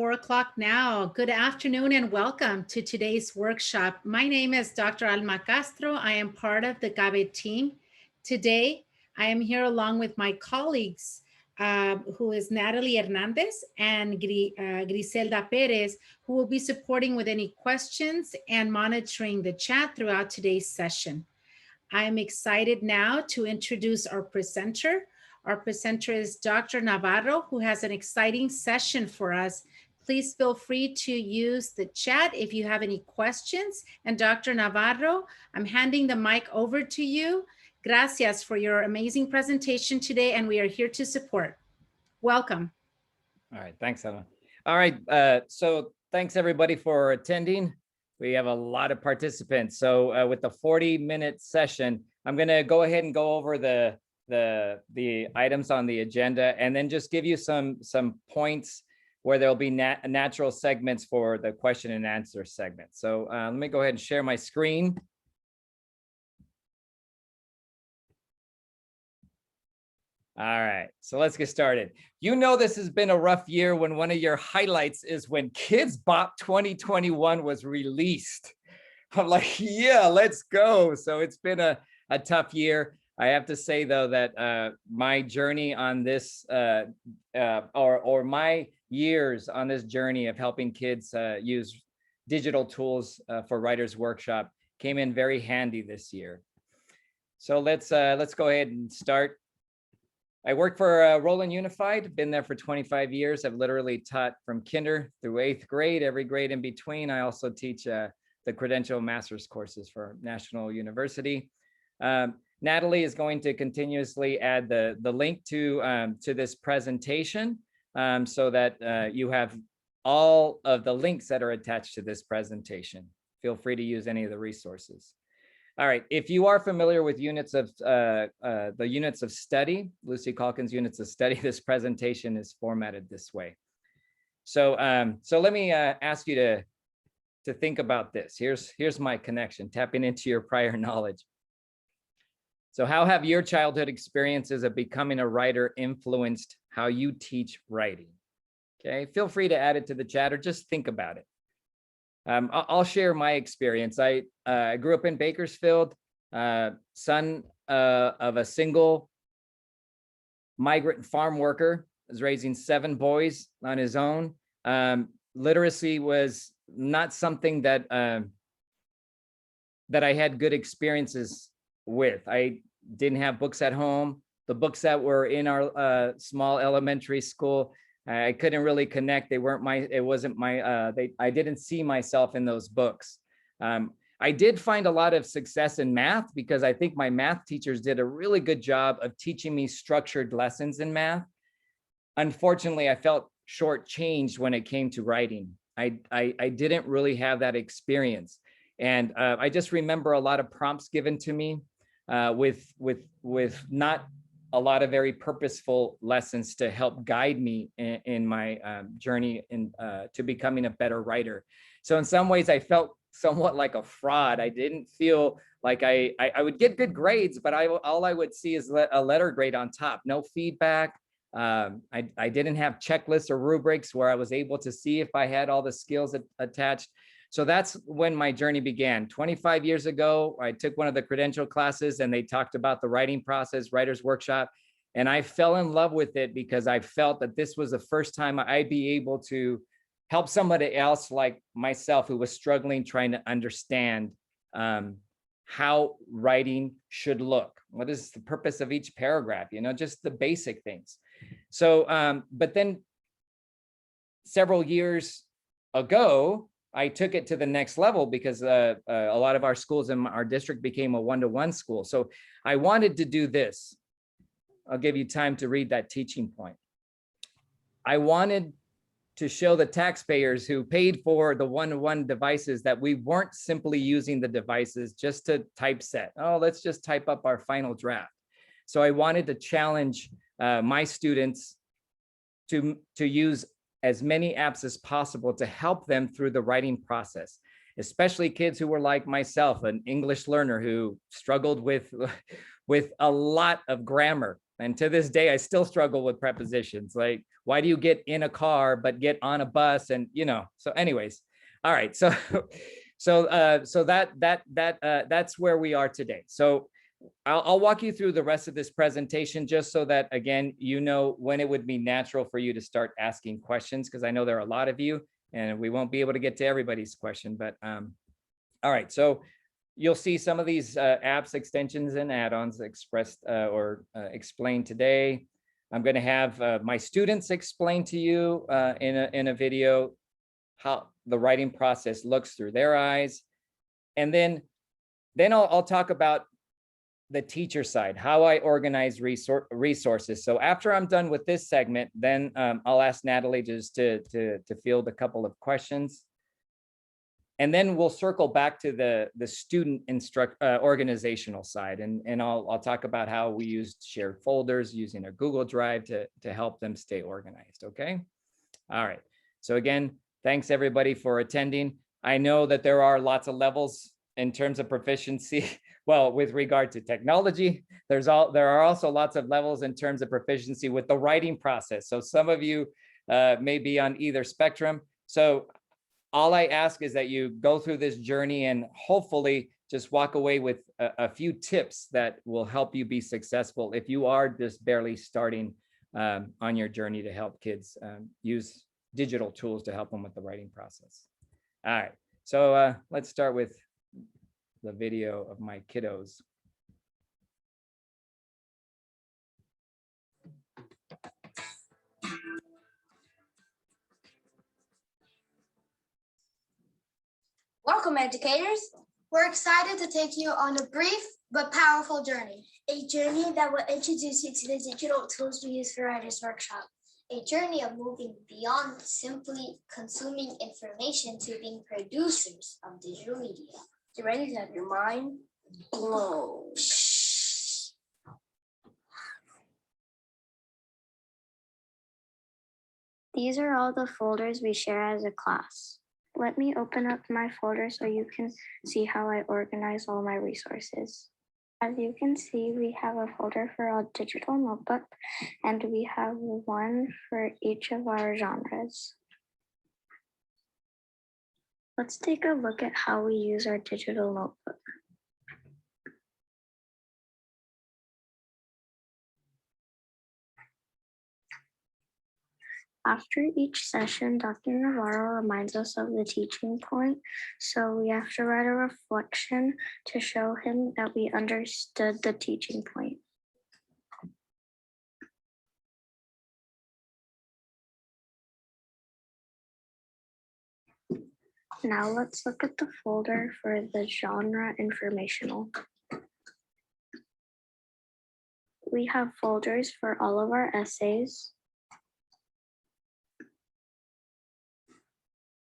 4 o'clock now. Good afternoon and welcome to today's workshop. My name is Dr. Alma Castro. I am part of the GABE team. Today, I am here along with my colleagues, who is Natalie Hernandez and Griselda Perez, who will be supporting with any questions and monitoring the chat throughout today's session. I'm excited now to introduce our presenter. Our presenter is Dr. Navarro, who has an exciting session for us. Please feel free to use the chat if you have any questions. And Dr. Navarro, I'm handing the mic over to you. Gracias for your amazing presentation today, and we are here to support. Welcome. All right, thanks, Emma. All right, so thanks everybody for attending. We have a lot of participants. So with the 40-minute session, I'm going to go ahead and go over the items on the agenda, and then just give you some points where there'll be natural segments for the question and answer segment. So let me go ahead and share my screen. All right, so let's get started. You know, this has been a rough year when one of your highlights is when Kids Bop 2021 was released. I'm like, yeah, let's go. So it's been a tough year. I have to say, though, that my journey on this, or my years on this journey of helping kids use digital tools for Writers Workshop came in very handy this year. So let's go ahead and start. I work for Roland Unified, been there for 25 years. I've literally taught from kinder through 8th grade, every grade in between. I also teach the credential master's courses for National University. Natalie is going to continuously add the link to this presentation so that you have all of the links that are attached to this presentation. Feel free to use any of the resources. All right, if you are familiar with units of the units of study, Lucy Calkins units of study, this presentation is formatted this way. So so let me ask you to think about this. Here's my connection, tapping into your prior knowledge. So how have your childhood experiences of becoming a writer influenced how you teach writing? Okay, feel free to add it to the chat or just think about it. I'll share my experience. I grew up in Bakersfield, son of a single migrant farm worker, was raising 7 boys on his own. Literacy was not something that that I had good experiences with. I didn't have books at home. The books that were in our small elementary school, I couldn't really connect. They weren't my, it wasn't my, I didn't see myself in those books. I did find a lot of success in math because I think my math teachers did a really good job of teaching me structured lessons in math. Unfortunately, I felt shortchanged when it came to writing. I didn't really have that experience. And I just remember a lot of prompts given to me with not a lot of very purposeful lessons to help guide me in my journey to becoming a better writer. So in some ways, I felt somewhat like a fraud. I didn't feel like I would get good grades, but all I would see is a letter grade on top, no feedback. I didn't have checklists or rubrics where I was able to see if I had all the skills attached. So that's when my journey began. 25 years ago, I took one of the credential classes and they talked about the writing process, Writers Workshop, and I fell in love with it because I felt that this was the first time I'd be able to help somebody else like myself who was struggling, trying to understand how writing should look. What is the purpose of each paragraph? You know, just the basic things. So, but then several years ago, I took it to the next level because a lot of our schools in our district became a one-to-one school. So I wanted to do this. I'll give you time to read that teaching point. I wanted to show the taxpayers who paid for the one-to-one devices that we weren't simply using the devices just to typeset. Oh, let's just type up our final draft. So I wanted to challenge my students to use as many apps as possible to help them through the writing process, especially kids who were like myself, an English learner who struggled with a lot of grammar. And to this day, I still struggle with prepositions. Like, why do you get in a car but get on a bus? And so anyways, all right. So that's where we are today. So I'll walk you through the rest of this presentation just so that, again, when it would be natural for you to start asking questions, because I know there are a lot of you and we won't be able to get to everybody's question. But all right, so you'll see some of these apps, extensions, and add-ons expressed or explained today. I'm going to have my students explain to you in a video how the writing process looks through their eyes. And then I'll talk about the teacher side, how I organize resources. So after I'm done with this segment, then I'll ask Natalie just to field a couple of questions. And then we'll circle back to the student organizational side. And I'll talk about how we used shared folders using a Google Drive to help them stay organized, okay? All right, so again, thanks everybody for attending. I know that there are lots of levels in terms of proficiency. Well, with regard to technology, there are also lots of levels in terms of proficiency with the writing process. So some of you may be on either spectrum. So all I ask is that you go through this journey and hopefully just walk away with a few tips that will help you be successful if you are just barely starting on your journey to help kids use digital tools to help them with the writing process. All right, so let's start with the video of my kiddos. Welcome, educators. We're excited to take you on a brief but powerful journey. A journey that will introduce you to the digital tools we use for Writers Workshop. A journey of moving beyond simply consuming information to being producers of digital media. You ready to have your mind blown? These are all the folders we share as a class. Let me open up my folder so you can see how I organize all my resources. As you can see, we have a folder for our digital notebook, and we have one for each of our genres. Let's take a look at how we use our digital notebook. After each session, Dr. Navarro reminds us of the teaching point, so we have to write a reflection to show him that we understood the teaching point. Now let's look at the folder for the genre informational. We have folders for all of our essays.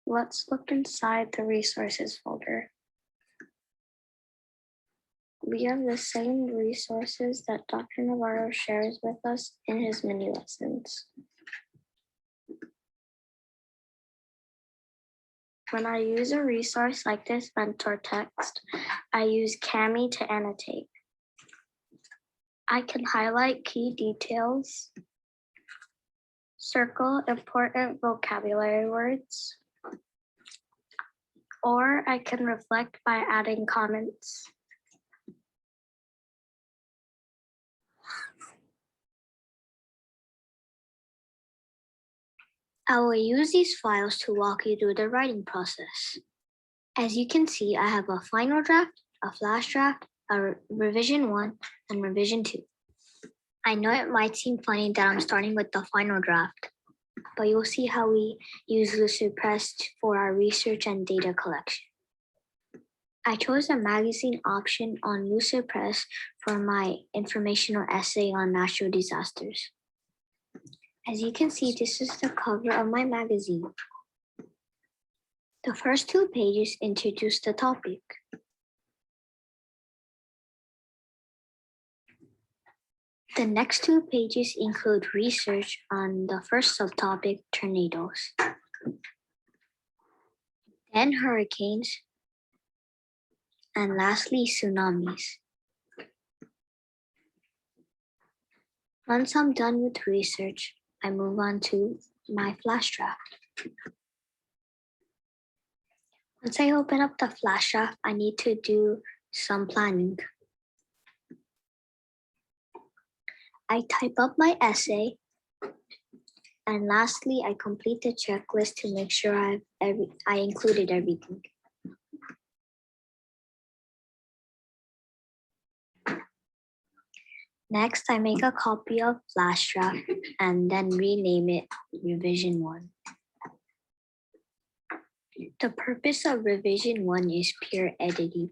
Let's look inside the resources folder. We have the same resources that Dr. Navarro shares with us in his mini lessons. When I use a resource like this mentor text, I use Cami to annotate. I can highlight key details, circle important vocabulary words, or I can reflect by adding comments. I will use these files to walk you through the writing process. As you can see, I have a final draft, a flash draft, a revision 1, and revision 2. I know it might seem funny that I'm starting with the final draft, but you'll see how we use Lucidpress for our research and data collection. I chose the magazine option on Lucidpress for my informational essay on natural disasters. As you can see, this is the cover of my magazine. The first 2 pages introduce the topic. The next 2 pages include research on the first subtopic, tornadoes, then hurricanes, and lastly, tsunamis. Once I'm done with research, I move on to my flash draft. Once I open up the flash draft, I need to do some planning. I type up my essay, and lastly, I complete the checklist to make sure I included everything. Next, I make a copy of flash draft and then rename it Revision 1. The purpose of Revision 1 is peer editing.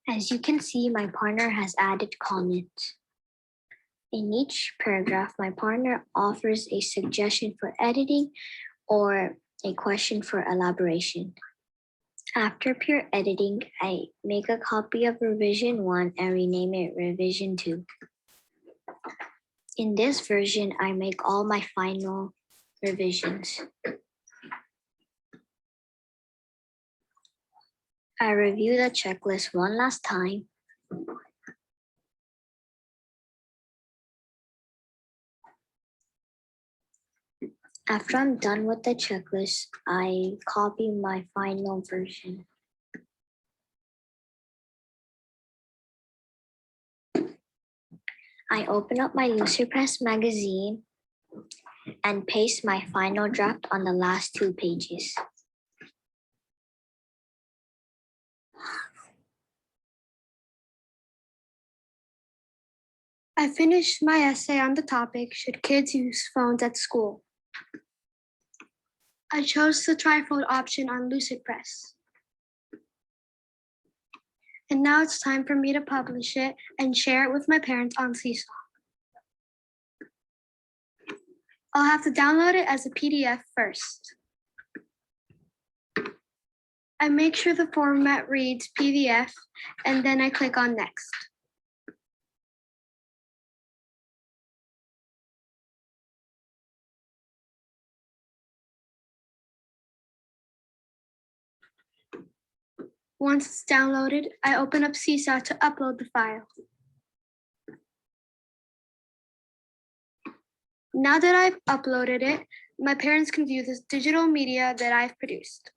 As you can see, my partner has added comments. In each paragraph, my partner offers a suggestion for editing or a question for elaboration. After peer editing, I make a copy of Revision 1 and rename it Revision 2. In this version, I make all my final revisions. I review the checklist one last time. After I'm done with the checklist, I copy my final version. I open up my Lucerpress magazine and paste my final draft on the last 2 pages. I finished my essay on the topic, should kids use phones at school? I chose the trifold option on Lucidpress. And now it's time for me to publish it and share it with my parents on Seesaw. I'll have to download it as a PDF first. I make sure the format reads PDF and then I click on Next. Once it's downloaded, I open up Seesaw to upload the file. Now that I've uploaded it, my parents can view this digital media that I've produced.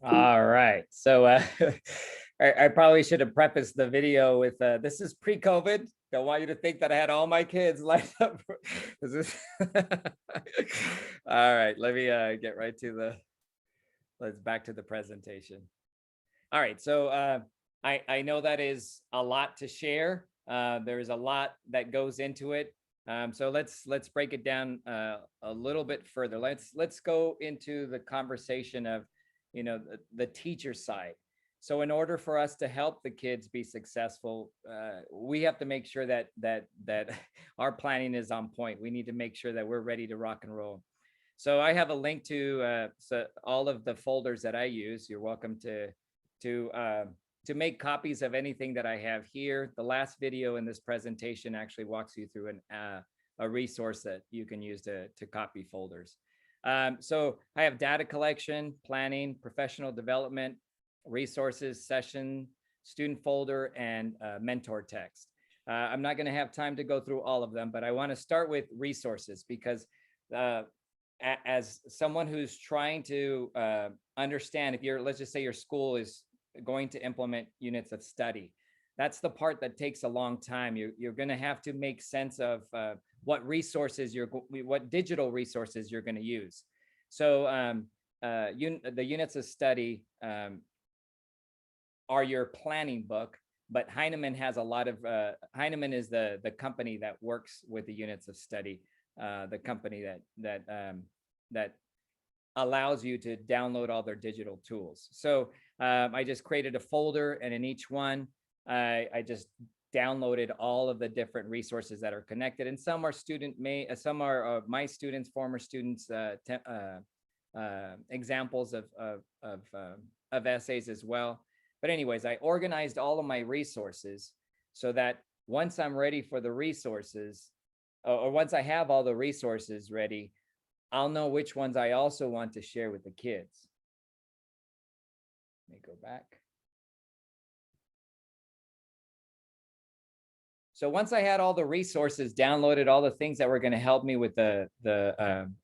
All right. So I probably should have prefaced the video with this is pre-COVID. Don't want you to think that I had all my kids lined up. This is all right. Let me get right to let's back to the presentation. All right. So I know that is a lot to share. There is a lot that goes into it. So let's break it down a little bit further. Let's go into the conversation of, you know, the teacher side. So in order for us to help the kids be successful, we have to make sure that our planning is on point. We need to make sure that we're ready to rock and roll. So I have a link to all of the folders that I use. You're welcome to make copies of anything that I have here. The last video in this presentation actually walks you through a resource that you can use to copy folders. So I have data collection, planning, professional development, resources, session, student folder, and mentor text. I'm not going to have time to go through all of them, but I want to start with resources because as someone who's trying to understand, if let's just say your school is going to implement units of study, that's the part that takes a long time. You're going to have to make sense of what resources what digital resources you're going to use. So the units of study are your planning book, but Heinemann has a lot of Heinemann is the company that works with the units of study, the company that allows you to download all their digital tools. So I just created a folder, and in each one I just downloaded all of the different resources that are connected, and some are some are my students, former students, examples of essays as well. But anyways, I organized all of my resources so that once I'm ready for the resources, or once I have all the resources ready, I'll know which ones I also want to share with the kids. Let me go back. So once I had all the resources downloaded, all the things that were going to help me with the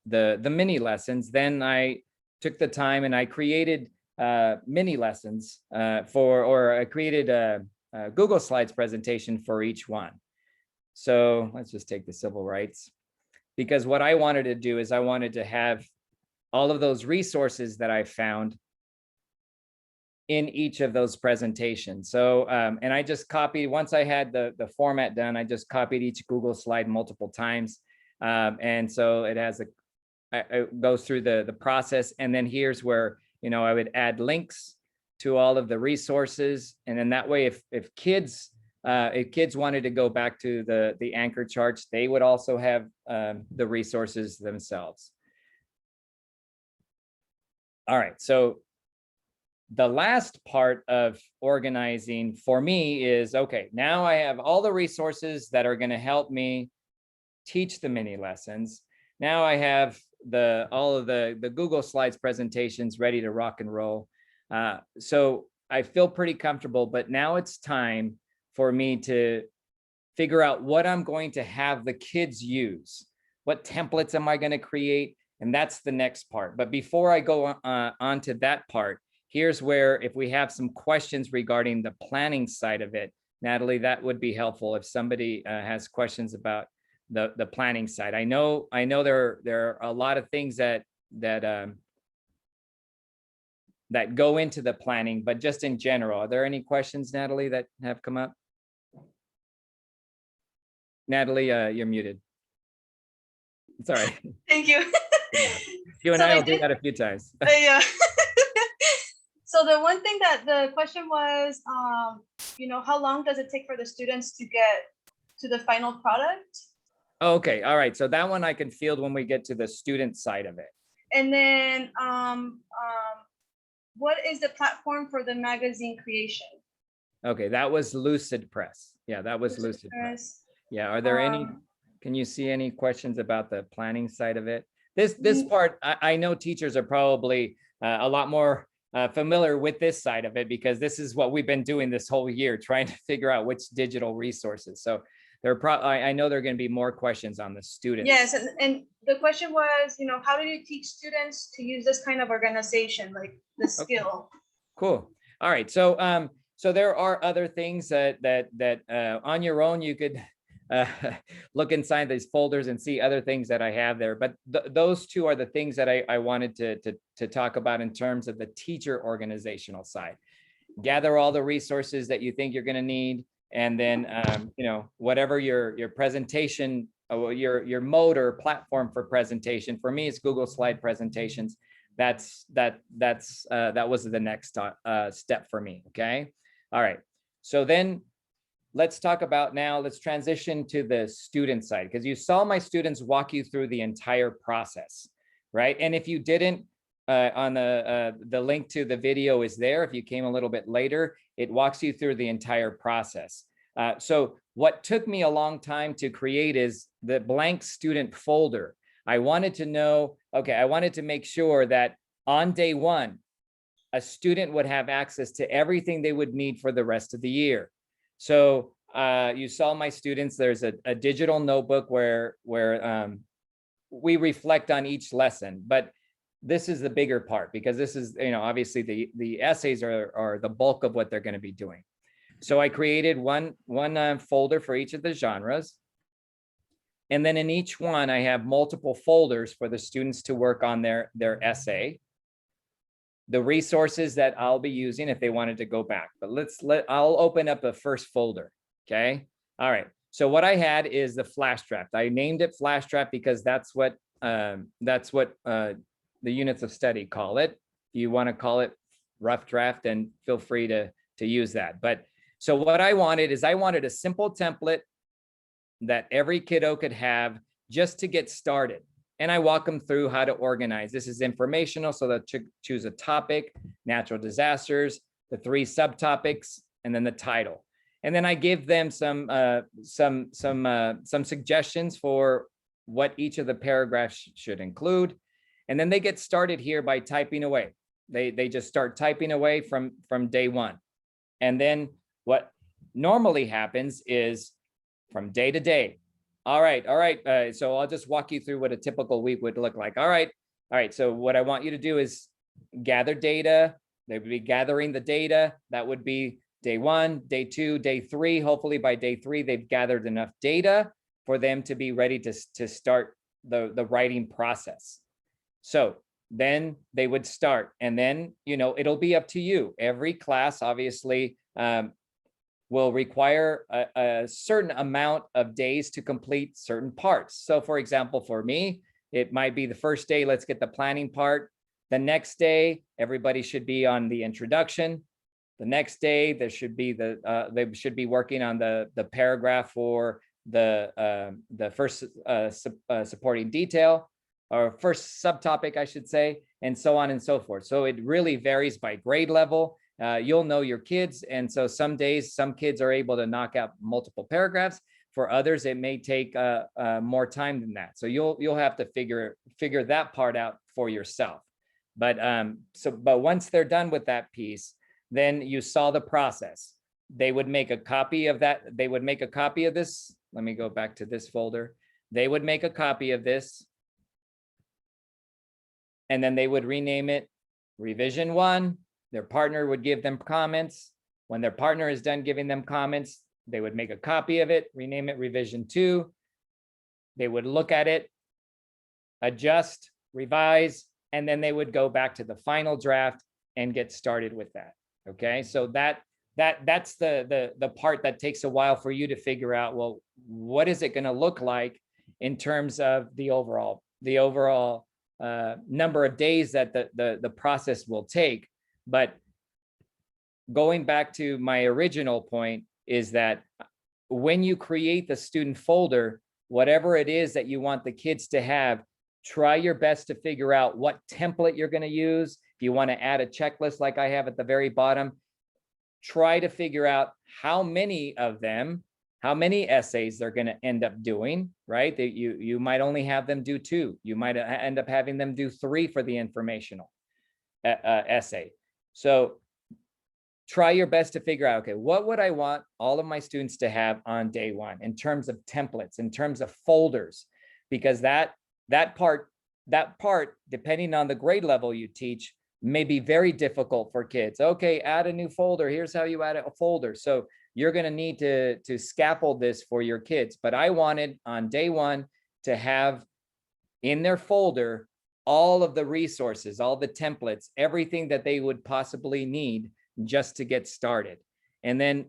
mini lessons, then I took the time and I created mini lessons I created a Google Slides presentation for each one. So let's just take the civil rights, because what I wanted to do is I wanted to have all of those resources that I found in each of those presentations. So, and I just copied, once I had the format done, I just copied each Google slide multiple times. And so it has it goes through the process. And then here's where, you know, I would add links to all of the resources. And then that way, if kids wanted to go back to the anchor charts, they would also have the resources themselves. All right, so the last part of organizing for me is, okay, now I have all the resources that are going to help me teach the mini lessons. Now I have all of the Google Slides presentations ready to rock and roll. So I feel pretty comfortable, but now it's time for me to figure out what I'm going to have the kids use. What templates am I going to create? And that's the next part. But before I go on to that part, here's where, if we have some questions regarding the planning side of it, Natalie, that would be helpful if somebody has questions about the planning side. I know there are a lot of things that go into the planning, but just in general, are there any questions, Natalie, that have come up? Natalie, you're muted. It's all right. Thank you. You and I will do that a few times. Yeah. So the one thing that the question was, you know, how long does it take for the students to get to the final product? Okay, all right. So that one I can field when we get to the student side of it. And then what is the platform for the magazine creation? Okay, that was Lucid Press. Yeah, that was Lucid Press. Yeah, are there any, can you see any questions about the planning side of it? This part, I know teachers are probably a lot more familiar with this side of it, because this is what we've been doing this whole year, trying to figure out which digital resources. So I know there are going to be more questions on the students. Yes, and the question was, you know, how do you teach students to use this kind of organization, like the skill? Okay. Cool. All right. So so there are other things that on your own you could look inside these folders and see other things that I have there. But those two are the things that I wanted to talk about in terms of the teacher organizational side. Gather all the resources that you think you're going to need, and then you know, whatever your presentation, your mode or platform for presentation. For me, it's Google Slide presentations. That was the next step for me. Okay. All right. So then let's talk about now, let's transition to the student side, because you saw my students walk you through the entire process, right? And if you didn't, on the link to the video is there. If you came a little bit later, it walks you through the entire process. So what took me a long time to create is the blank student folder. I wanted to know, okay, I wanted to make sure that on day one, a student would have access to everything they would need for the rest of the year. So you saw my students, there's a digital notebook where we reflect on each lesson, but this is the bigger part, because this is, you know, obviously the essays are the bulk of what they're going to be doing. So I created one folder for each of the genres. And then in each one, I have multiple folders for the students to work on their essay, the resources that I'll be using if they wanted to go back. But I'll open up a first folder. Okay. All right. So what I had is the flash draft. I named it flash draft because that's what the units of study call it. If you want to call it rough draft, then feel free to use that. But so what I wanted is, I wanted a simple template that every kiddo could have just to get started. And I walk them through how to organize. This is informational, so they'll choose a topic, natural disasters, the 3 subtopics, and then the title. And then I give them some suggestions for what each of the paragraphs should include. And then they get started here by typing away. They just start typing away from day one. And then what normally happens is from day to day. All right. So I'll just walk you through what a typical week would look like. All right. So what I want you to do is gather data. They would be gathering the data. That would be day 1, day 2, day 3. Hopefully by day 3, they've gathered enough data for them to be ready to start the writing process. So then they would start, and then, it'll be up to you. Every class obviously will require a certain amount of days to complete certain parts. So for example, for me, it might be the first day, let's get the planning part. The next day, everybody should be on the introduction. The next day, there should be they should be working on the paragraph for the first supporting detail, or first subtopic, I should say, and so on and so forth. So it really varies by grade level. You'll know your kids, and so some days, some kids are able to knock out multiple paragraphs. For others, it may take more time than that. So you'll have to figure that part out for yourself. But once they're done with that piece, then you saw the process. They would make a copy of that. They would make a copy of this. Let me go back to this folder. They would make a copy of this, and then they would rename it Revision 1. Their partner would give them comments. When their partner is done giving them comments, they would make a copy of it, rename it Revision 2. They would look at it, adjust, revise, and then they would go back to the final draft and get started with that. Okay, so that's the part that takes a while for you to figure out, well, what is it going to look like in terms of the overall number of days that the process will take. But going back to my original point is that when you create the student folder, whatever it is that you want the kids to have, try your best to figure out what template you're going to use. If you want to add a checklist like I have at the very bottom, try to figure out how many of them, how many essays they're going to end up doing, right? That you might only have them do 2. You might end up having them do 3 for the informational essay. So try your best to figure out, okay, what would I want all of my students to have on day 1 in terms of templates, in terms of folders, because that part, depending on the grade level you teach, may be very difficult for kids. Okay, add a new folder. Here's how you add a folder. So you're going to need to scaffold this for your kids. But I wanted on day 1 to have in their folder all of the resources, all the templates, everything that they would possibly need just to get started. And then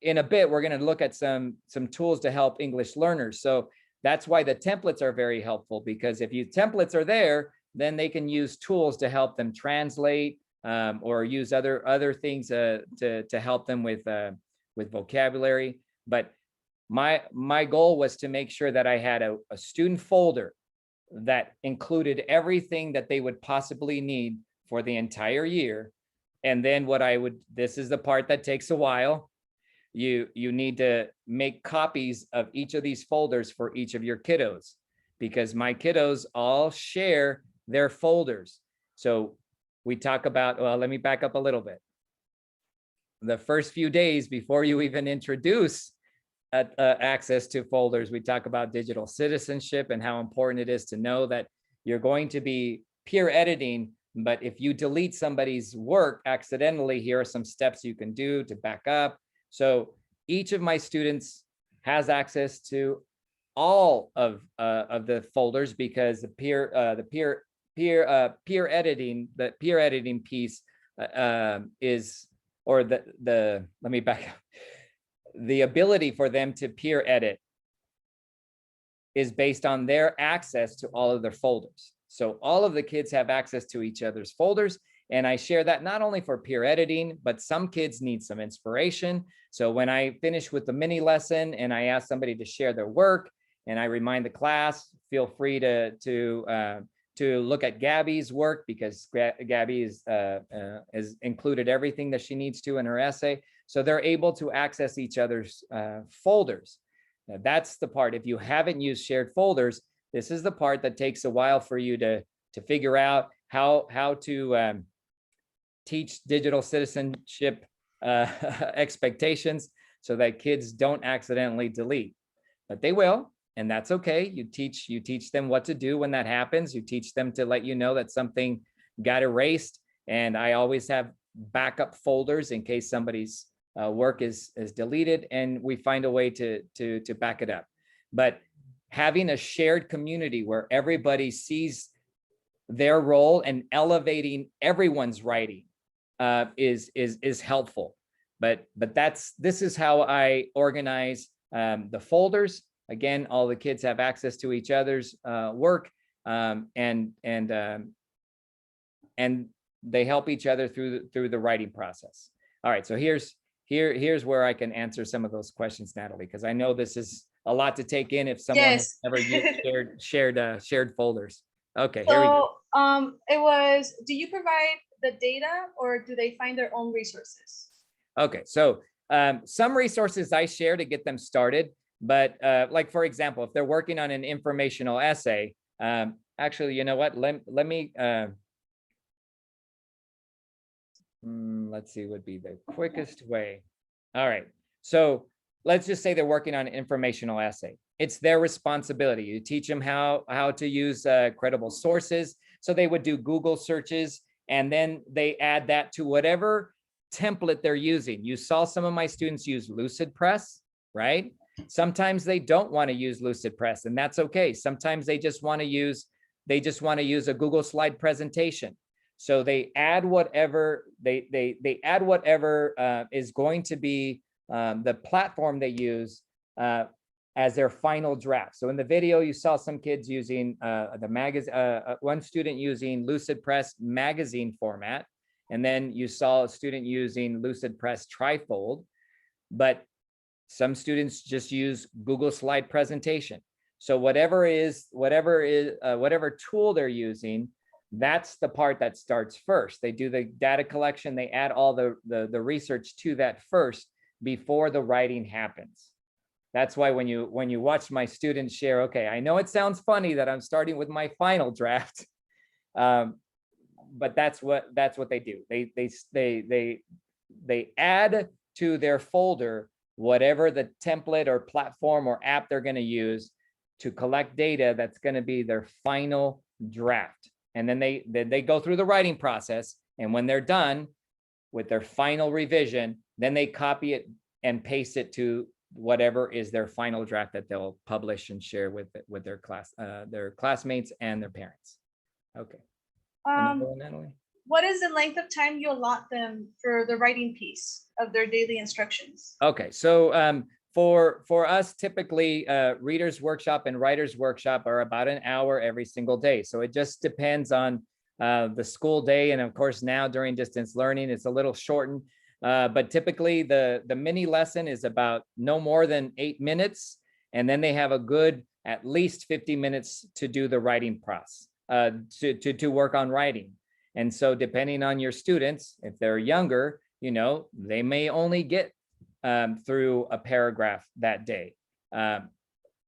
in a bit, we're going to look at some tools to help English learners. So that's why the templates are very helpful, because if templates are there, then they can use tools to help them translate or use other things to help them with vocabulary. But my goal was to make sure that I had a student folder that included everything that they would possibly need for the entire year. And then this is the part that takes a while. You need to make copies of each of these folders for each of your kiddos, because my kiddos all share their folders. So we talk about, well, let me back up a little bit. The first few days before you even introduce access to folders, we talk about digital citizenship and how important it is to know that you're going to be peer editing. But if you delete somebody's work accidentally, here are some steps you can do to back up. So each of my students has access to all of the folders, because the peer editing piece is, or let me back up. The ability for them to peer edit is based on their access to all of their folders. So all of the kids have access to each other's folders. And I share that not only for peer editing, but some kids need some inspiration. So when I finish with the mini lesson and I ask somebody to share their work, and I remind the class, feel free to to look at Gabby's work because Gabby has included everything that she needs to in her essay. So they're able to access each other's folders. Now, that's the part. If you haven't used shared folders, this is the part that takes a while for you to figure out how to teach digital citizenship expectations so that kids don't accidentally delete. But they will, and that's okay. You teach them what to do when that happens. You teach them to let you know that something got erased. And I always have backup folders in case somebody's work is deleted, and we find a way to back it up. But having a shared community where everybody sees their role and elevating everyone's writing is helpful. But this is how I organize the folders. Again, all the kids have access to each other's work, and they help each other through the writing process. All right, so here's where I can answer some of those questions, Natalie, because I know this is a lot to take in if someone has never used shared folders. Okay, here we go. It was, do you provide the data or do they find their own resources? Okay, so some resources I share to get them started, but like for example, if they're working on an informational essay, actually, you know what? Let me let's see, would be the quickest way. All right, so let's just say they're working on an informational essay. It's their responsibility. You teach them how to use credible sources. So they would do Google searches, and then they add that to whatever template they're using. You saw some of my students use LucidPress, right? Sometimes they don't want to use LucidPress, and that's okay. Sometimes they just want to use a Google slide presentation. So they add whatever they add whatever is going to be the platform they use as their final draft. So in the video, you saw some kids using the magazine, one student using LucidPress magazine format, and then you saw a student using LucidPress trifold, but some students just use Google slide presentation. So whatever tool they're using, that's the part that starts first. They do the data collection, they add all the research to that first before the writing happens. That's why when you watch my students share, okay, I know it sounds funny that I'm starting with my final draft, but that's what they do. They add to their folder whatever the template or platform or app they're going to use to collect data that's going to be their final draft. And then they go through the writing process, and when they're done with their final revision, then they copy it and paste it to whatever is their final draft that they'll publish and share with their classmates and their parents. Okay. Natalie? What is the length of time you allot them for the writing piece of their daily instructions? Okay, so for us, typically readers workshop and writers workshop are about an hour every single day. So it just depends on the school day, and of course now during distance learning, it's a little shortened. But typically the mini lesson is about no more than 8 minutes. And then they have a good, at least 50 minutes to do the writing process, to work on writing. And so depending on your students, if they're younger, they may only get through a paragraph that day.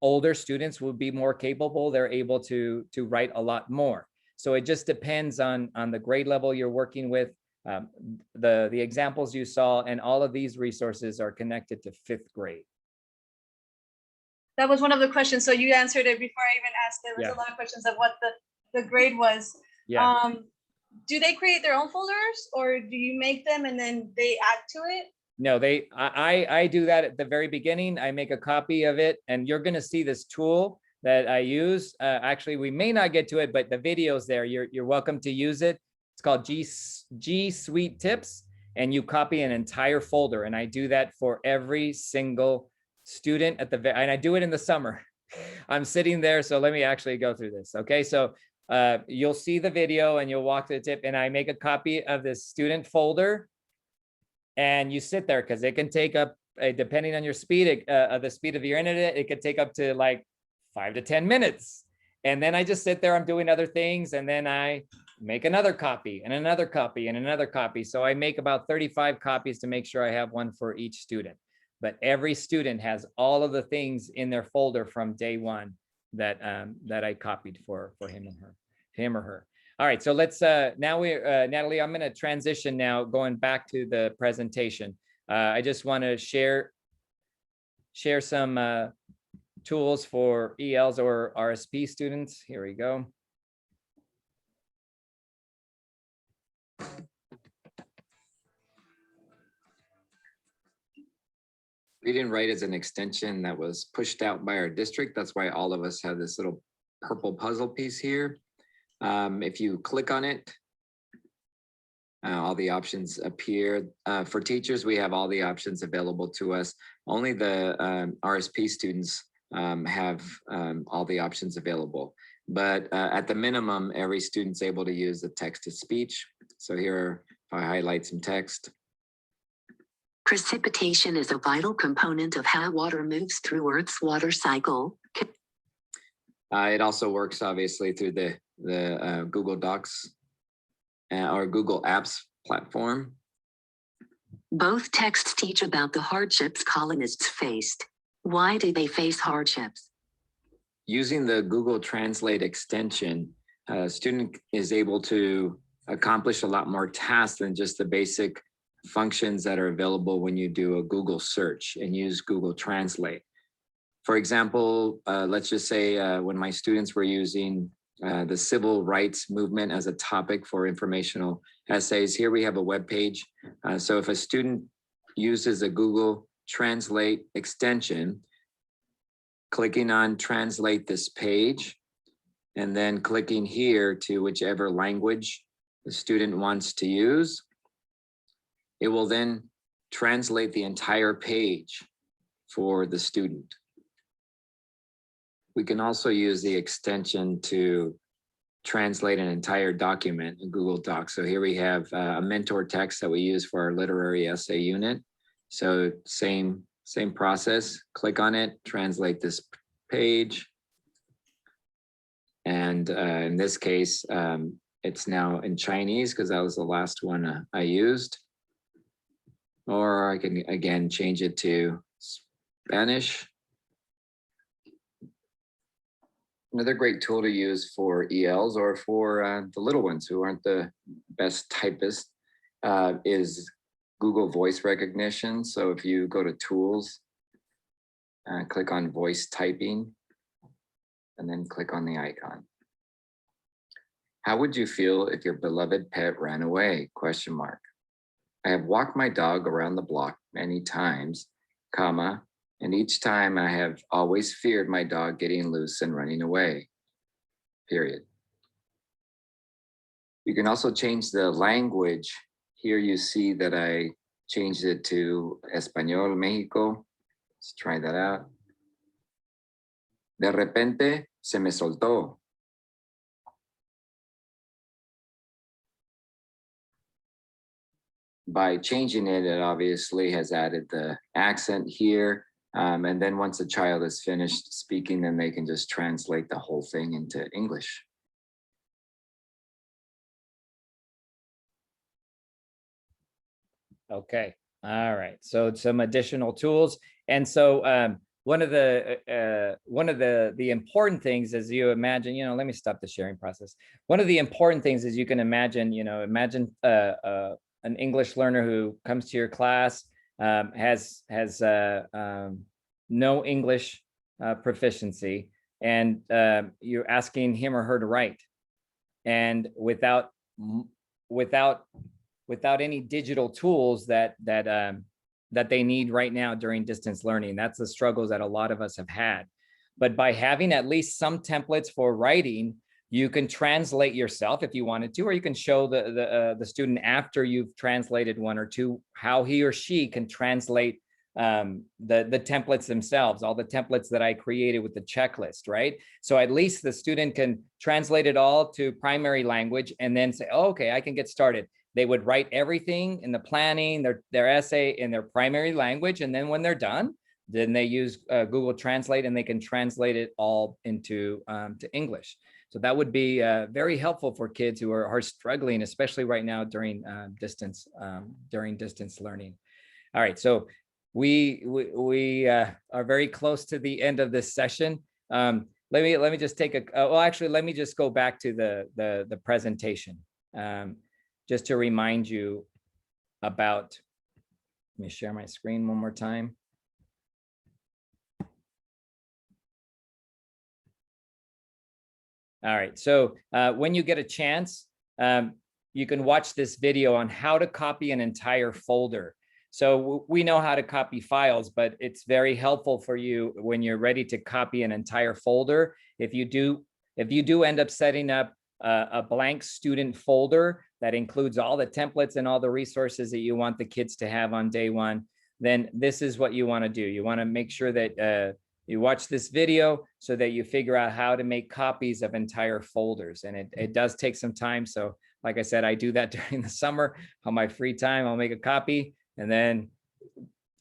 Older students will be more capable. They're able to write a lot more. So it just depends on the grade level you're working with. The examples you saw and all of these resources are connected to 5th grade. That was one of the questions. So you answered it before I even asked. There was a lot of questions of what the grade was. Yeah. Do they create their own folders, or do you make them and then they add to it? No, I do that at the very beginning. I make a copy of it, and you're going to see this tool that I use. Actually, we may not get to it, but the video's there. You're welcome to use it. It's called G Suite Tips, and you copy an entire folder. And I do that for every single student and I do it in the summer. I'm sitting there, so let me actually go through this. Okay, so you'll see the video and you'll walk through the tip, and I make a copy of this student folder, and you sit there because it can take up, depending on your speed, the speed of your internet, it could take up to like 5 to 10 minutes. And then I just sit there, I'm doing other things, and then I make another copy and another copy and another copy. So I make about 35 copies to make sure I have one for each student. But every student has all of the things in their folder from day one that that I copied for him or her. All right, so let's now Natalie, I'm going to transition now, going back to the presentation. I just want to share some tools for ELs or RSP students. Here we go. Read and Write is an extension that was pushed out by our district. That's why all of us have this little purple puzzle piece here. If you click on it, all the options appear. For teachers, we have all the options available to us. Only the RSP students have all the options available. But at the minimum, every student's able to use the text-to-speech. So here, if I highlight some text. Precipitation is a vital component of how water moves through Earth's water cycle. It also works obviously through the Google Docs or Google Apps platform. Both texts teach about the hardships colonists faced. Why do they face hardships? Using the Google Translate extension, a student is able to accomplish a lot more tasks than just the basic functions that are available when you do a Google search and use Google Translate. For example, let's just say when my students were using the civil rights movement as a topic for informational essays, here we have a web page. So if a student uses a Google Translate extension, clicking on Translate this page, and then clicking here to whichever language the student wants to use, it will then translate the entire page for the student. We can also use the extension to translate an entire document in Google Docs. So here we have a mentor text that we use for our literary essay unit. So same process, click on it, translate this page. And in this case, it's now in Chinese because that was the last one I used. Or I can, again, change it to Spanish. Another great tool to use for ELs or for the little ones who aren't the best typists is Google Voice Recognition. So if you go to Tools, click on Voice Typing, and then click on the icon. How would you feel if your beloved pet ran away? Question mark. I have walked my dog around the block many times, comma, and each time I have always feared my dog getting loose and running away, period. You can also change the language. Here you see that I changed it to Español, México. Let's try that out. De repente se me soltó. By changing it, it obviously has added the accent here. And then once the child is finished speaking, then they can just translate the whole thing into English. Okay. All right. So some additional tools. And so one of the important things is you imagine, let me stop the sharing process. One of the important things is you can imagine, imagine an English learner who comes to your class, has no English proficiency, and you're asking him or her to write, and without any digital tools that they need right now during distance learning. That's the struggles that a lot of us have had. But by having at least some templates for writing, you can translate yourself if you wanted to, or you can show the student after you've translated one or two how he or she can translate the templates themselves, all the templates that I created with the checklist, right? So at least the student can translate it all to primary language and then say, oh, okay, I can get started. They would write everything in the planning, their essay in their primary language. And then when they're done, then they use Google Translate and they can translate it all into to English. So that would be very helpful for kids who are struggling, especially right now during distance learning. All right, so we are very close to the end of this session. Let me just take let me just go back to the presentation, just to remind you about. Let me share my screen one more time. All right, so when you get a chance, you can watch this video on how to copy an entire folder. So we know how to copy files, but it's very helpful for you when you're ready to copy an entire folder. If you do end up setting up a blank student folder that includes all the templates and all the resources that you want the kids to have on day one, then this is what you want to do. You want to make sure that you watch this video so that you figure out how to make copies of entire folders. And it does take some time. So like I said, I do that during the summer on my free time. I'll make a copy and then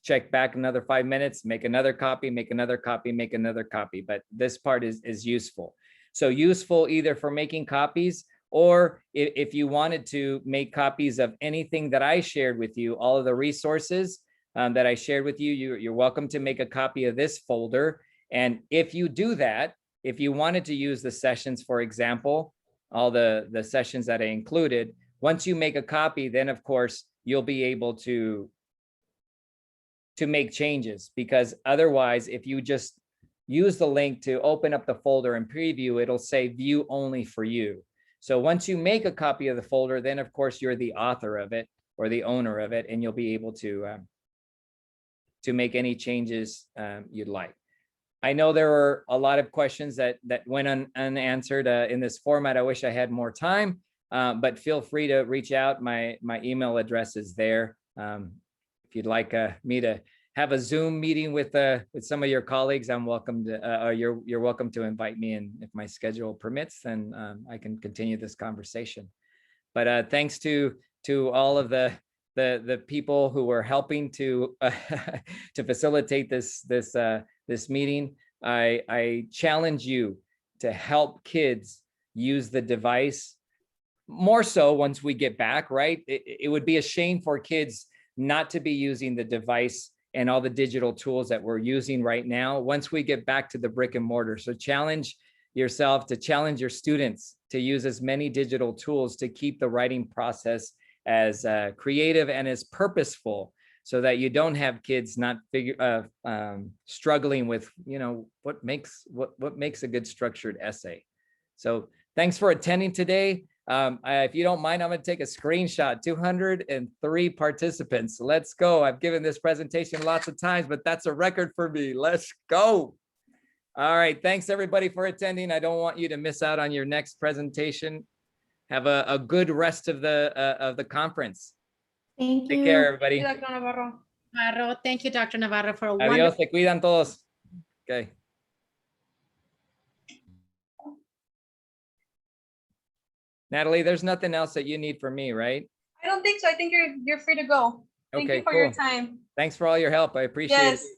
check back another 5 minutes, make another copy, make another copy, make another copy. But this part is useful. So useful either for making copies, or if you wanted to make copies of anything that I shared with you, all of the resources that I shared with you, you're welcome to make a copy of this folder. And if you do that, if you wanted to use the sessions, for example, all the sessions that I included, once you make a copy, then of course, you'll be able to make changes, because otherwise, if you just use the link to open up the folder and preview, it'll say view only for you. So once you make a copy of the folder, then of course, you're the author of it or the owner of it, and you'll be able to make any changes you'd like. I know there were a lot of questions that went unanswered in this format. I wish I had more time, but feel free to reach out. My email address is there. If you'd like me to have a Zoom meeting with some of your colleagues, I'm welcome to. You're welcome to invite me, and if my schedule permits, then I can continue this conversation. But thanks to all of the people who were helping to to facilitate this meeting. I challenge you to help kids use the device more so once we get back, right? It would be a shame for kids not to be using the device and all the digital tools that we're using right now once we get back to the brick and mortar. So challenge yourself to challenge your students to use as many digital tools to keep the writing process as creative and as purposeful, so that you don't have kids not struggling with, what makes a good structured essay. So thanks for attending today. If you don't mind, I'm going to take a screenshot. 203 participants. Let's go. I've given this presentation lots of times, but that's a record for me. Let's go. All right. Thanks everybody for attending. I don't want you to miss out on your next presentation. Have a good rest of the conference. Thank you. Take care, everybody. Navarro. Thank you, Dr. Navarro, for a Adios. wonderful. Se cuidan todos. Okay. Natalie, there's nothing else that you need from me, right? I don't think so. I think you're free to go. Thank Okay, you for cool. your time. Thanks for all your help. I appreciate it. Yes.